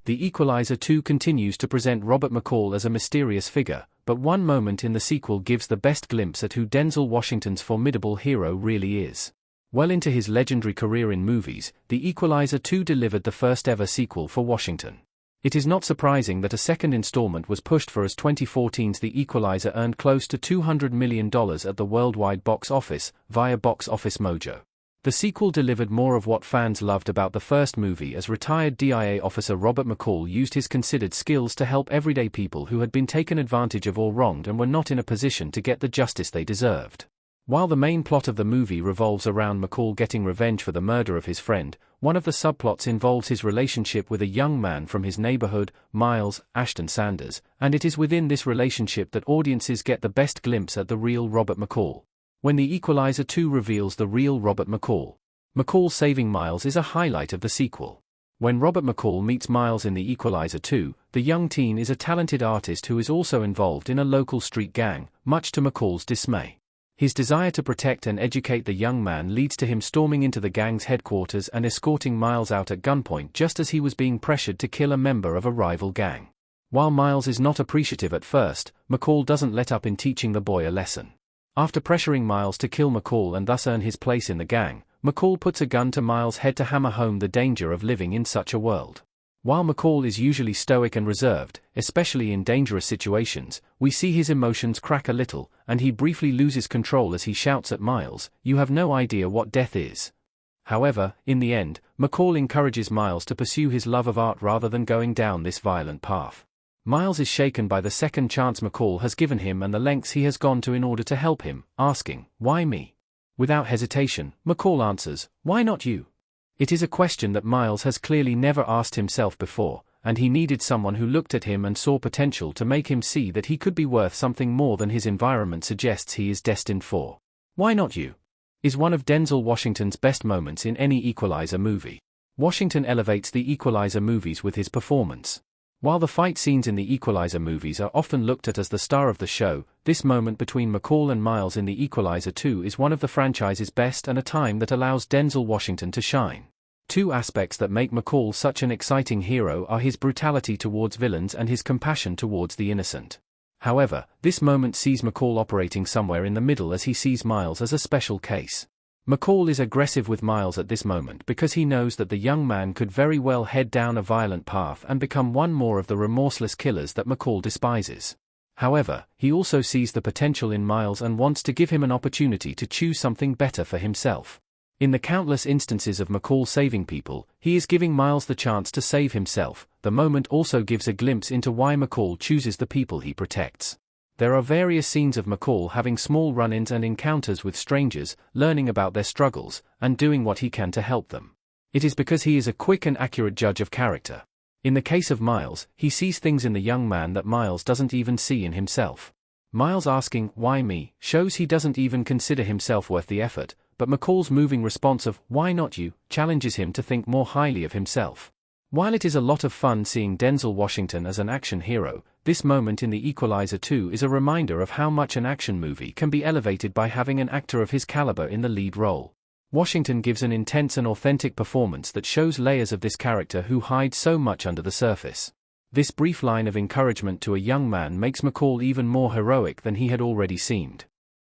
The Equalizer 2 continues to present Robert McCall as a mysterious figure, but one moment in the sequel gives the best glimpse at who Denzel Washington's formidable hero really is. Well into his legendary career in movies, The Equalizer 2 delivered the first-ever sequel for Washington. It is not surprising that a second installment was pushed for, as 2014's The Equalizer earned close to $200 million at the worldwide box office, via Box Office Mojo. The sequel delivered more of what fans loved about the first movie, as retired DIA officer Robert McCall used his considered skills to help everyday people who had been taken advantage of or wronged and were not in a position to get the justice they deserved. While the main plot of the movie revolves around McCall getting revenge for the murder of his friend, one of the subplots involves his relationship with a young man from his neighborhood, Miles Ashton Sanders, and it is within this relationship that audiences get the best glimpse at the real Robert McCall. When The Equalizer 2 reveals the real Robert McCall, McCall saving Miles is a highlight of the sequel. When Robert McCall meets Miles in The Equalizer 2, the young teen is a talented artist who is also involved in a local street gang, much to McCall's dismay. His desire to protect and educate the young man leads to him storming into the gang's headquarters and escorting Miles out at gunpoint just as he was being pressured to kill a member of a rival gang. While Miles is not appreciative at first, McCall doesn't let up in teaching the boy a lesson. After pressuring Miles to kill McCall and thus earn his place in the gang, McCall puts a gun to Miles' head to hammer home the danger of living in such a world. While McCall is usually stoic and reserved, especially in dangerous situations, we see his emotions crack a little, and he briefly loses control as he shouts at Miles, "You have no idea what death is." However, in the end, McCall encourages Miles to pursue his love of art rather than going down this violent path. Miles is shaken by the second chance McCall has given him and the lengths he has gone to in order to help him, asking, "Why me?" Without hesitation, McCall answers, "Why not you?" It is a question that Miles has clearly never asked himself before, and he needed someone who looked at him and saw potential to make him see that he could be worth something more than his environment suggests he is destined for. "Why not you?" is one of Denzel Washington's best moments in any Equalizer movie. Washington elevates the Equalizer movies with his performance. While the fight scenes in the Equalizer movies are often looked at as the star of the show, this moment between McCall and Miles in the Equalizer 2 is one of the franchise's best and a time that allows Denzel Washington to shine. Two aspects that make McCall such an exciting hero are his brutality towards villains and his compassion towards the innocent. However, this moment sees McCall operating somewhere in the middle as he sees Miles as a special case. McCall is aggressive with Miles at this moment because he knows that the young man could very well head down a violent path and become one more of the remorseless killers that McCall despises. However, he also sees the potential in Miles and wants to give him an opportunity to choose something better for himself. In the countless instances of McCall saving people, he is giving Miles the chance to save himself. The moment also gives a glimpse into why McCall chooses the people he protects. There are various scenes of McCall having small run-ins and encounters with strangers, learning about their struggles, and doing what he can to help them. It is because he is a quick and accurate judge of character. In the case of Miles, he sees things in the young man that Miles doesn't even see in himself. Miles asking, "Why me?" shows he doesn't even consider himself worth the effort, but McCall's moving response of, "Why not you?" challenges him to think more highly of himself. While it is a lot of fun seeing Denzel Washington as an action hero, this moment in The Equalizer 2 is a reminder of how much an action movie can be elevated by having an actor of his caliber in the lead role. Washington gives an intense and authentic performance that shows layers of this character who hide so much under the surface. This brief line of encouragement to a young man makes McCall even more heroic than he had already seemed.